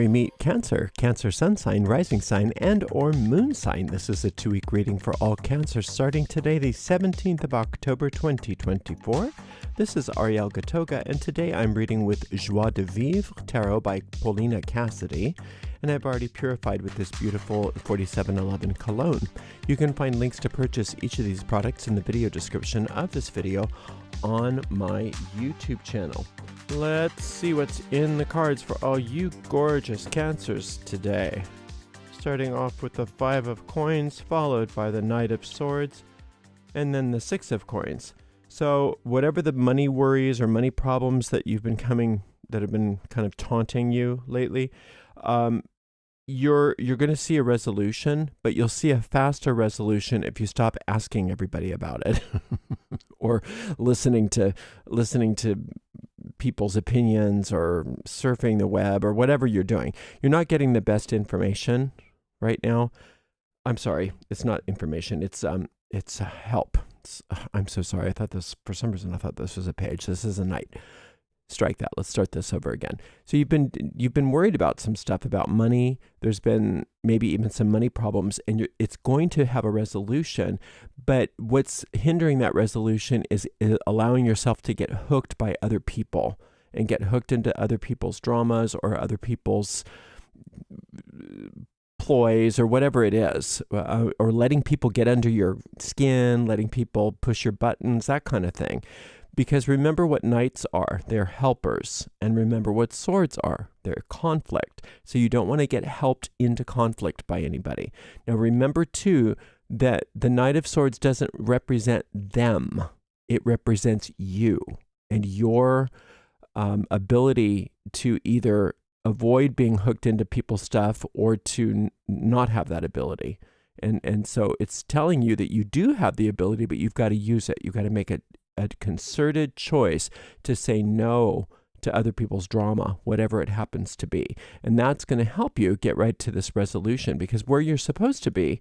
meet Cancer, Cancer sun sign, rising sign, and or moon sign. This is a 2-week reading for all Cancer starting today, the 17th of October, 2024. This is Ariel Gatoga, and today I'm reading with Joie de Vivre Tarot by Paulina Cassidy, and I've already purified with this beautiful 4711 cologne. You can find links to purchase each of these products in the video description of this video on my YouTube channel. Let's see what's in the cards for all you gorgeous Cancers today. Starting off with the 5 of Coins, followed by the Knight of Swords, and then the 6 of Coins. So whatever the money worries or money problems that have been kind of taunting you lately, you're going to see a resolution, but you'll see a faster resolution if you stop asking everybody about it or listening to people's opinions or surfing the web or whatever you're doing. You're not getting the best information right now. I'm sorry, it's not information. It's help. I'm so sorry. For some reason I thought this was a page. This is a knight. Strike that. Let's start this over again. So you've been worried about some stuff about money. There's been maybe even some money problems, and it's going to have a resolution. But what's hindering that resolution is allowing yourself to get hooked by other people and get hooked into other people's dramas or other people's ploys or whatever it is, or letting people get under your skin, letting people push your buttons, that kind of thing. Because remember what knights are, they're helpers. And remember what swords are, they're conflict. So you don't want to get helped into conflict by anybody. Now remember too, that the Knight of Swords doesn't represent them. It represents you and your ability to either avoid being hooked into people's stuff or to not have that ability. And so it's telling you that you do have the ability, but you've got to use it. You've got to make a concerted choice to say no to other people's drama, whatever it happens to be. And that's going to help you get right to this resolution, because where you're supposed to be,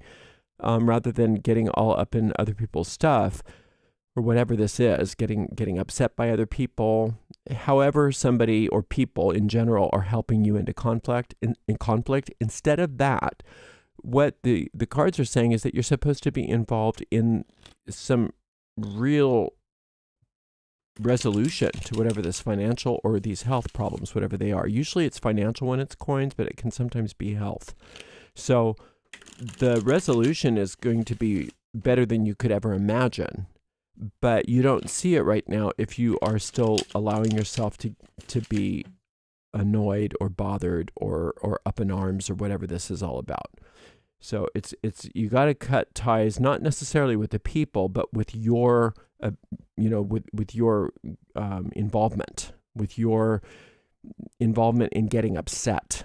rather than getting all up in other people's stuff or whatever this is, getting upset by other people, however somebody or people in general are helping you into conflict, instead of that, what the cards are saying is that you're supposed to be involved in some real resolution to whatever this financial or these health problems, whatever they are. Usually it's financial when it's coins, but it can sometimes be health. So the resolution is going to be better than you could ever imagine, but you don't see it right now if you are still allowing yourself to be annoyed or bothered or up in arms or whatever this is all about. So it's you got to cut ties, not necessarily with the people, but with your with your involvement, with your involvement in getting upset.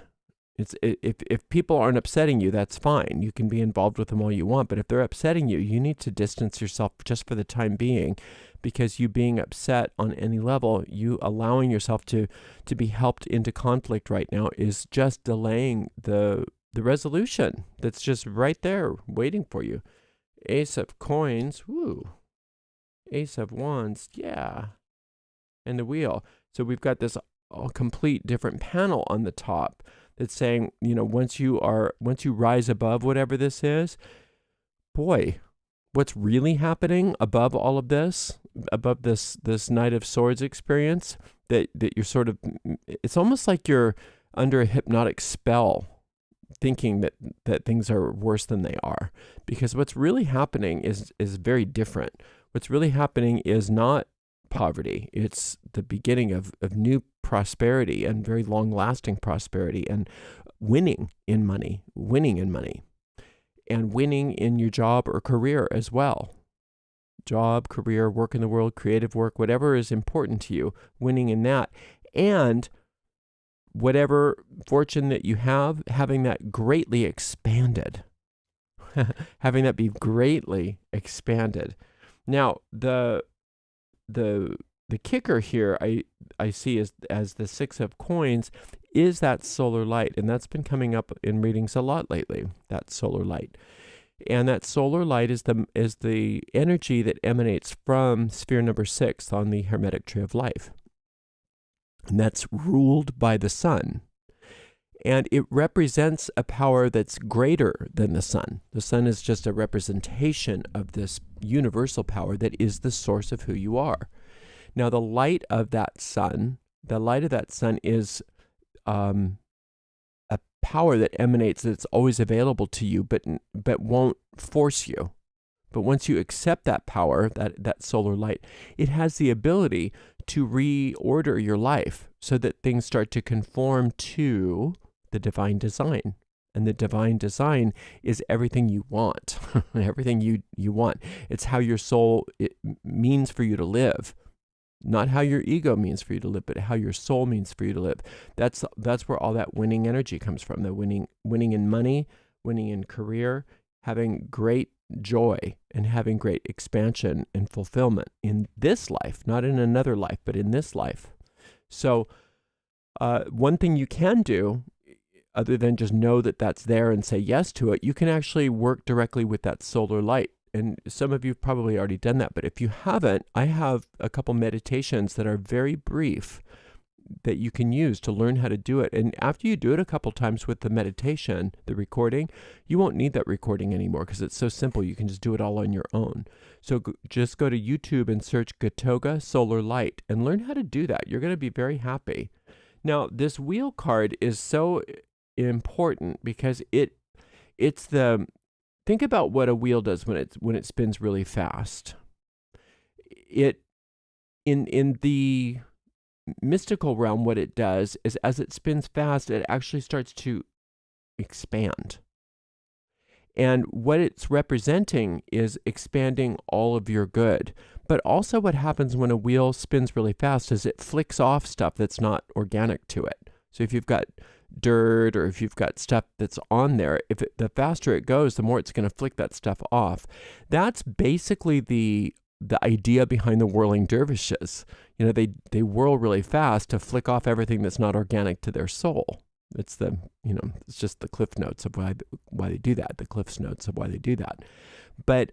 If people aren't upsetting you, that's fine. You can be involved with them all you want, but if they're upsetting you, you need to distance yourself just for the time being, because you being upset on any level, you allowing yourself to be helped into conflict right now is just delaying the resolution that's just right there waiting for you. Ace of Coins, woo. Ace of Wands, yeah. And the Wheel. So we've got this complete different panel on the top that's saying, once you rise above whatever this is, boy, what's really happening above all of this, above this Knight of Swords experience, that you're sort of, it's almost like you're under a hypnotic spell, thinking that things are worse than they are. Because what's really happening is very different. What's really happening is not poverty. It's the beginning of new prosperity, and very long-lasting prosperity, and winning in money, and winning in your job or career as well. Job, career, work in the world, creative work, whatever is important to you, winning in that. And whatever fortune that you have, having that greatly expanded. Having that be greatly expanded. Now, the kicker here I see as the 6 of Coins is that solar light, and that's been coming up in readings a lot lately, that solar light. And that solar light is the energy that emanates from sphere number 6 on the Hermetic Tree of Life. And that's ruled by the sun. And it represents a power that's greater than the sun. The sun is just a representation of this universal power that is the source of who you are. Now, the light of that sun is a power that emanates, that's always available to you, but won't force you. But once you accept that power, that solar light, it has the ability to reorder your life so that things start to conform to the divine design. And the divine design is everything you want, everything you want. It's how your soul means for you to live. Not how your ego means for you to live, but how your soul means for you to live. That's where all that winning energy comes from. The winning in money, winning in career, having great joy, and having great expansion and fulfillment in this life, not in another life, but in this life. So one thing you can do, other than just know that that's there and say yes to it, you can actually work directly with that solar light. And some of you have probably already done that, but if you haven't, I have a couple meditations that are very brief that you can use to learn how to do it. And after you do it a couple times with the meditation, the recording, you won't need that recording anymore because it's so simple. You can just do it all on your own. So just go to YouTube and search Gatoga Solar Light and learn how to do that. You're going to be very happy. Now, this wheel card is so important because it's the... Think about what a wheel does when it spins really fast. In the mystical realm, what it does is as it spins fast, it actually starts to expand. And what it's representing is expanding all of your good. But also what happens when a wheel spins really fast is it flicks off stuff that's not organic to it. So if you've got dirt or if you've got stuff that's on there, the faster it goes, the more it's going to flick that stuff off. That's basically the idea behind the whirling dervishes. You know, they whirl really fast to flick off everything that's not organic to their soul. It's it's just the cliff notes of why they do that, the cliff's notes of why they do that. But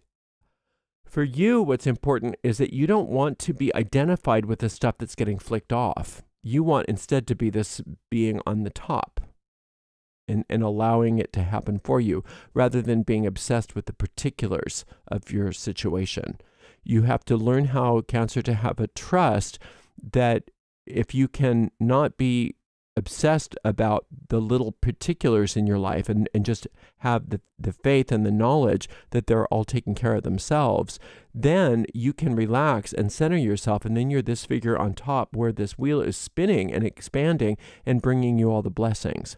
for you, what's important is that you don't want to be identified with the stuff that's getting flicked off. You want instead to be this being on the top and allowing it to happen for you rather than being obsessed with the particulars of your situation. You have to learn how, Cancer, to have a trust that if you can not be obsessed about the little particulars in your life and just have the faith and the knowledge that they're all taking care of themselves, then you can relax and center yourself, and then you're this figure on top where this wheel is spinning and expanding and bringing you all the blessings.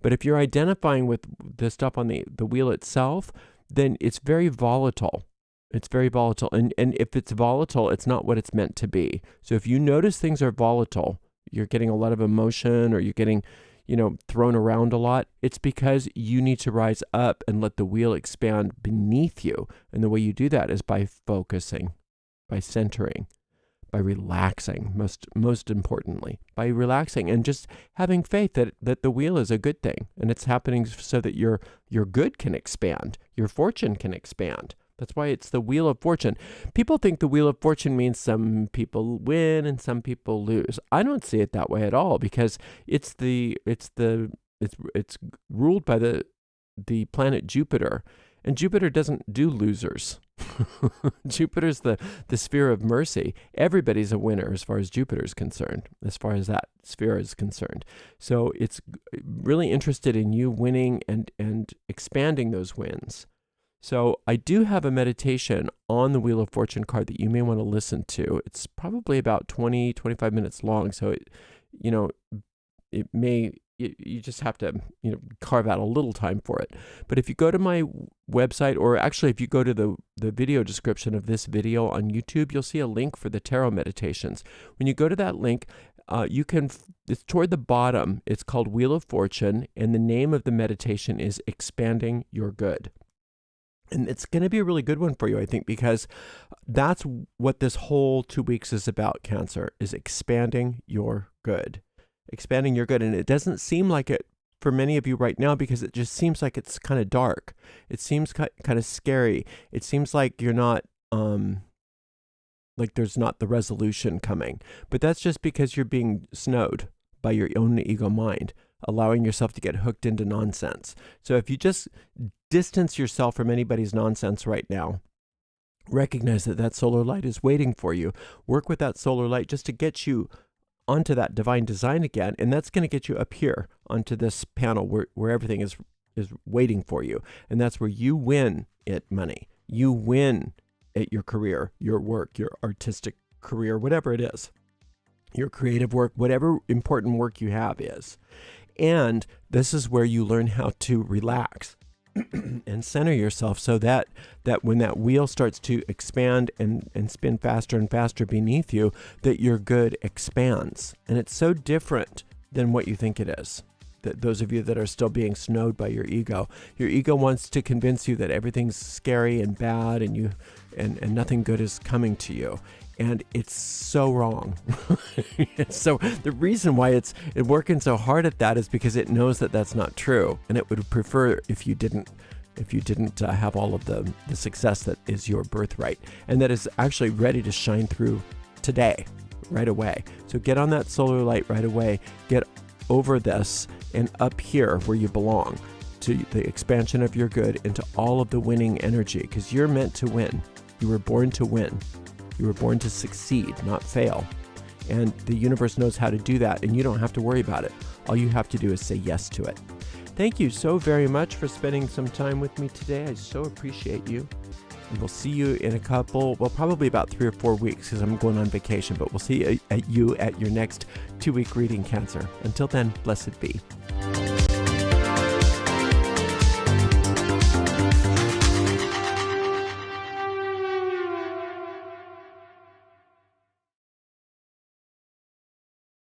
But if you're identifying with the stuff on the wheel itself, then it's very volatile. It's very volatile. And if it's volatile, it's not what it's meant to be. So if you notice things are volatile, you're getting a lot of emotion or you're getting, thrown around a lot, it's because you need to rise up and let the wheel expand beneath you. And the way you do that is by focusing, by centering, by relaxing, most importantly, by relaxing and just having faith that the wheel is a good thing and it's happening so that your good can expand, your fortune can expand. That's why it's the Wheel of Fortune. People think the Wheel of Fortune means some people win and some people lose. I don't see it that way at all because it's ruled by the planet Jupiter, and Jupiter doesn't do losers. Jupiter's the sphere of mercy. Everybody's a winner as far as Jupiter's concerned, as far as that sphere is concerned. So it's really interested in you winning and expanding those wins. So I do have a meditation on the Wheel of Fortune card that you may want to listen to. It's probably about 25 minutes long. So you just have to, carve out a little time for it. But if you go to my website, or actually if you go to the video description of this video on YouTube, you'll see a link for the tarot meditations. When you go to that link, it's toward the bottom. It's called Wheel of Fortune. And the name of the meditation is Expanding Your Good. And it's going to be a really good one for you, I think, because that's what this whole 2 weeks is about, Cancer, is expanding your good. Expanding your good. And it doesn't seem like it for many of you right now because it just seems like it's kind of dark. It seems kind of scary. It seems like you're not, like there's not the resolution coming. But that's just because you're being snowed by your own ego mind. allowing yourself to get hooked into nonsense. So if you just distance yourself from anybody's nonsense right now, recognize that that solar light is waiting for you. Work with that solar light just to get you onto that divine design again, and that's going to get you up here onto this panel where everything is waiting for you. And that's where you win at money. You win at your career, your work, your artistic career, whatever it is, your creative work, whatever important work you have is. And this is where you learn how to relax and center yourself, so that when that wheel starts to expand and spin faster and faster beneath you, that your good expands. And it's so different than what you think it is. That those of you that are still being snowed by your ego wants to convince you that everything's scary and bad and nothing good is coming to you. And it's so wrong. So the reason why it's working so hard at that is because it knows that that's not true, and it would prefer if you didn't have all of the success that is your birthright, and that is actually ready to shine through today, right away. So get on that solar light right away. Get over this and up here where you belong, to the expansion of your good into all of the winning energy, because you're meant to win. You were born to win. You were born to succeed, not fail. And the universe knows how to do that, and you don't have to worry about it. All you have to do is say yes to it. Thank you so very much for spending some time with me today. I so appreciate you. And we'll see you in probably about 3 or 4 weeks, because I'm going on vacation, but we'll see you at your next 2-week reading, Cancer. Until then, blessed be.